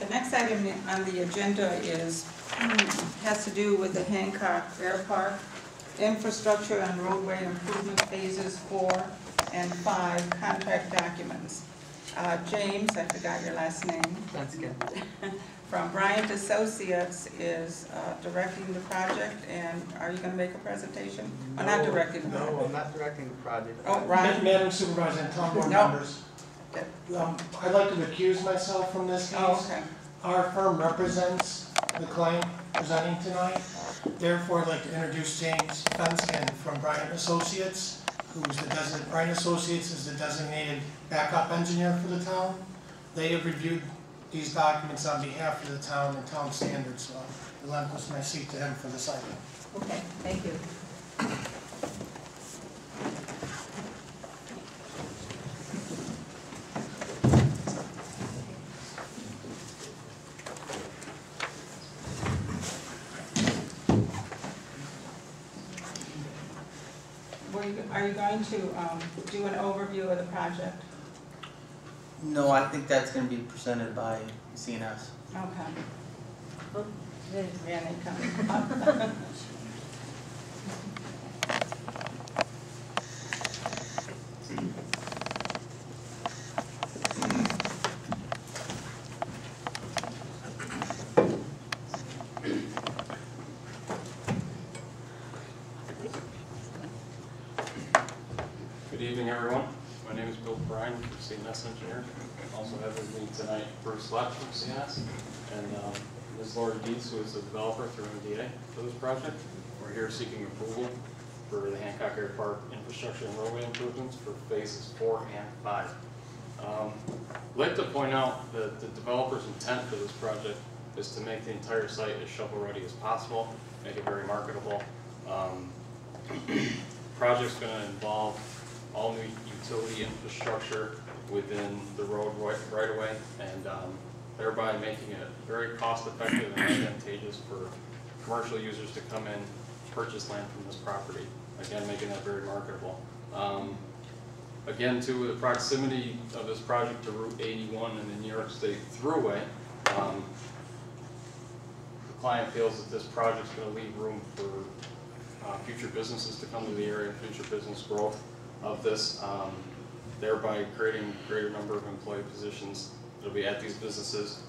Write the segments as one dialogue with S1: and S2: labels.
S1: The next item on the agenda has to do with the Hancock Airpark infrastructure and roadway improvement phases 4 and 5 contract documents. James, I forgot your last name.
S2: That's good.
S1: From Bryant Associates is directing the project, and are you going to make a presentation?
S2: No,
S1: Or not directing the
S2: no,
S1: project?
S2: I'm not directing the project.
S1: Oh, Ryan?
S3: Madam Supervisor and town board
S1: No.
S3: members, I'd like to recuse myself from this case.
S1: Oh, okay.
S3: Our firm represents the client presenting tonight. Therefore, I'd like to introduce James Fenskin from Bryant Associates, Bryant Associates is the designated backup engineer for the town. They have reviewed these documents on behalf of the town and town standards, so I relinquish my seat to him for this item.
S1: Okay, thank you. Are you going to do an overview of the project?
S4: No, I think that's going to be presented by CNS.
S1: Okay. Oh, there's Randy coming up.
S5: Good evening, everyone. My name is Bill Bryan, CNS engineer. Also have with me tonight Bruce Lett from CNS and Ms. Laura Dietz, who is the developer through MDA for this project. We're here seeking approval for the Hancock Airpark infrastructure and roadway improvements for phases 4 and 5. I'd like to point out that the developer's intent for this project is to make the entire site as shovel-ready as possible, make it very marketable. Project's going to involve all new utility infrastructure within the road right-of-way, and thereby making it very cost-effective and advantageous for commercial users to come in, purchase land from this property. Again, making that very marketable. Again, too, the proximity of this project to Route 81 and the New York State Thruway, the client feels that this project is going to leave room for future businesses to come to the area, future business growth of this, thereby creating a greater number of employee positions that will be at these businesses.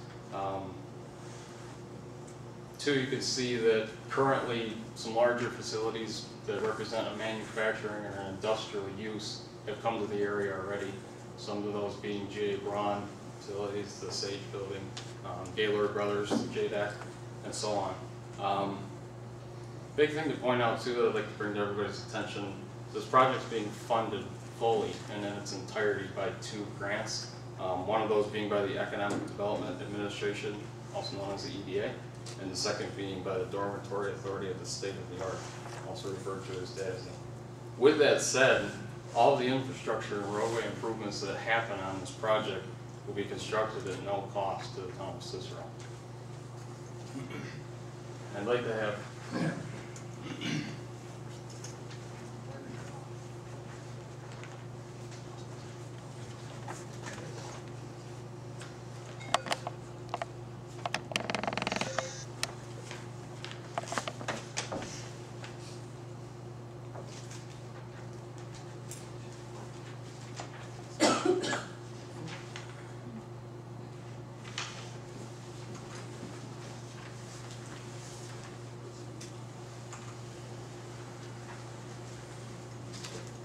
S5: Two, you can see that currently some larger facilities that represent a manufacturing or an industrial use have come to the area already. Some of those being J. Braun facilities, the Sage Building, Gaylord Brothers, JDAC, and so on. Big thing to point out too that I'd like to bring to everybody's attention, this project's being funded fully and in its entirety by 2 grants. One of those being by the Economic Development Administration, also known as the EDA, and the second being by the Dormitory Authority of the State of New York, also referred to as DASNY. With that said, all the infrastructure and roadway improvements that happen on this project will be constructed at no cost to the town of Cicero. I'd like to have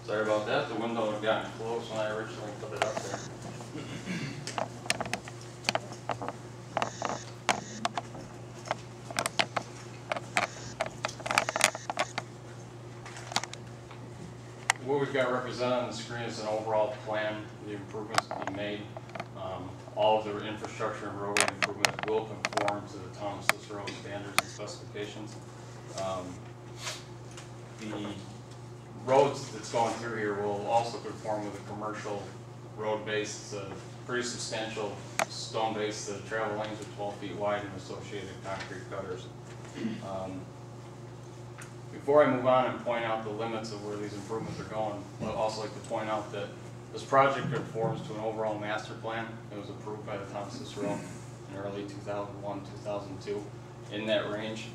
S5: sorry about that, the window had gotten closed when I originally put it up there. What we've got represented on the screen is an overall plan, the improvements to be made. All of the infrastructure and roadway improvements will conform to the town of Cicero standards and specifications. The roads that's going through here will also conform with a commercial road base. It's a pretty substantial stone base. The travel lanes are 12 feet wide and associated concrete gutters. Before I move on and point out the limits of where these improvements are going, I'd also like to point out that this project conforms to an overall master plan that was approved by the town of Cicero. in early 2001, 2002, in that range.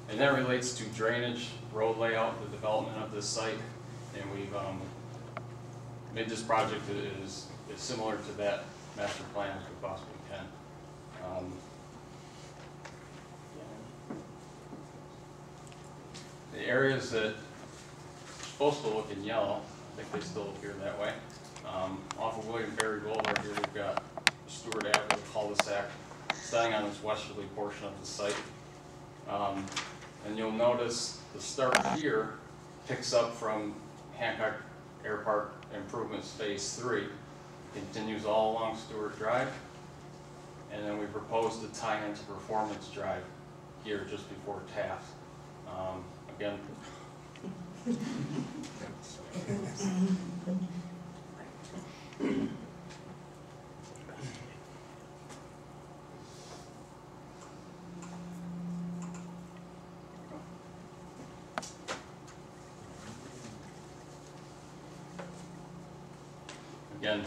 S5: And that relates to drainage, road layout, the development of this site, and we've made this project that is similar to that master plan as we possibly can. The areas that are supposed to look in yellow, I think they still appear that way. Off of William Perry Boulevard here, we've got Stewart Avenue cul-de-sac starting on this westerly portion of the site. And you'll notice the start here picks up from Hancock Airpark Improvements Phase 3, continues all along Stewart Drive, and then we propose to tie into Performance Drive here just before Taft. Again,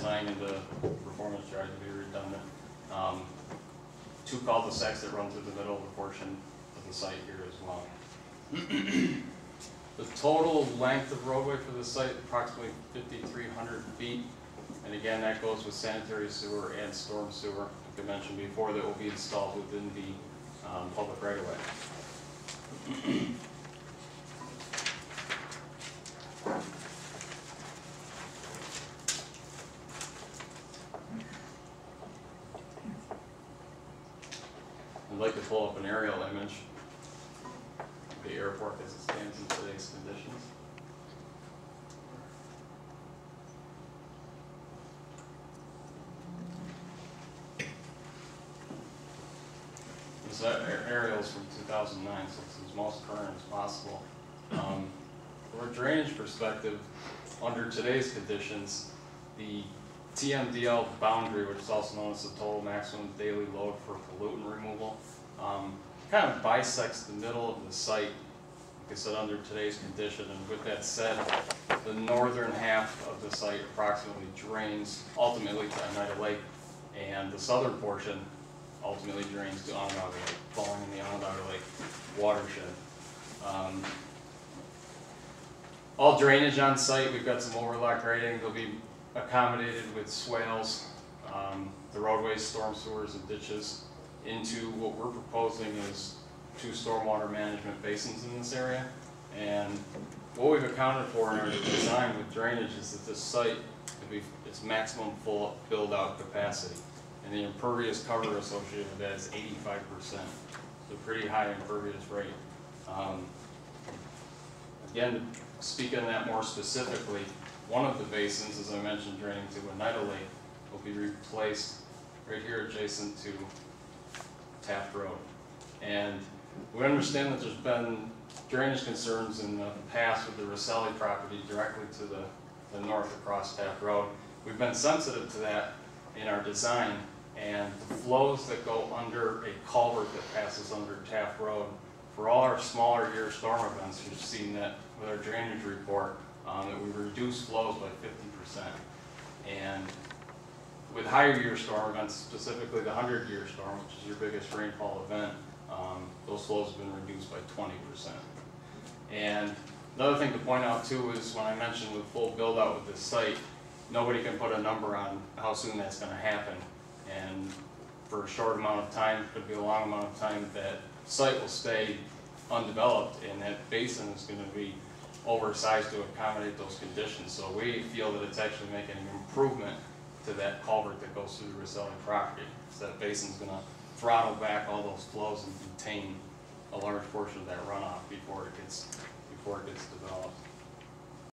S5: tying into Performance Drive to be redundant. Two cul-de-sacs that run through the middle of the portion of the site here as well. The total length of roadway for the site, approximately 5,300 feet. And again, that goes with sanitary sewer and storm sewer, like I mentioned before, that will be installed within the public right-of-way. I'd like to pull up an aerial image of the airport as it stands in today's conditions. This aerial is from 2009, so it's as most current as possible. From a drainage perspective, under today's conditions, the TMDL boundary, which is also known as the total maximum daily load for pollutant removal, kind of bisects the middle of the site, like I said, under today's condition. And with that said, the northern half of the site approximately drains ultimately to Oneida Lake, and the southern portion ultimately drains to Onondaga Lake, falling in the Onondaga Lake watershed. All drainage on site, we've got some overlock grading. They'll be accommodated with swales, the roadways, storm sewers, and ditches into what we're proposing is 2 stormwater management basins in this area. And what we've accounted for in our design with drainage is that this site will be its maximum full build-out capacity. And the impervious cover associated with that is 85%. So pretty high impervious rate. Again, speaking of that more specifically, one of the basins, as I mentioned, draining to Oneida Lake, will be replaced right here adjacent to Taft Road. And we understand that there's been drainage concerns in the past with the Rosselli property directly to the north across Taft Road. We've been sensitive to that in our design, and the flows that go under a culvert that passes under Taft Road, for all our smaller year storm events, we've seen that with our drainage report, that we reduce flows by 50%. And with higher year storm events, specifically the 100-year storm, which is your biggest rainfall event, those flows have been reduced by 20%. And another thing to point out too is when I mentioned with full build out with this site, nobody can put a number on how soon that's going to happen. And for a short amount of time, could be a long amount of time, that site will stay undeveloped, and that basin is going to be oversized to accommodate those conditions. So we feel that it's actually making an improvement to that culvert that goes through the Rosselli property. So that basin's going to throttle back all those flows and contain a large portion of that runoff before it gets developed.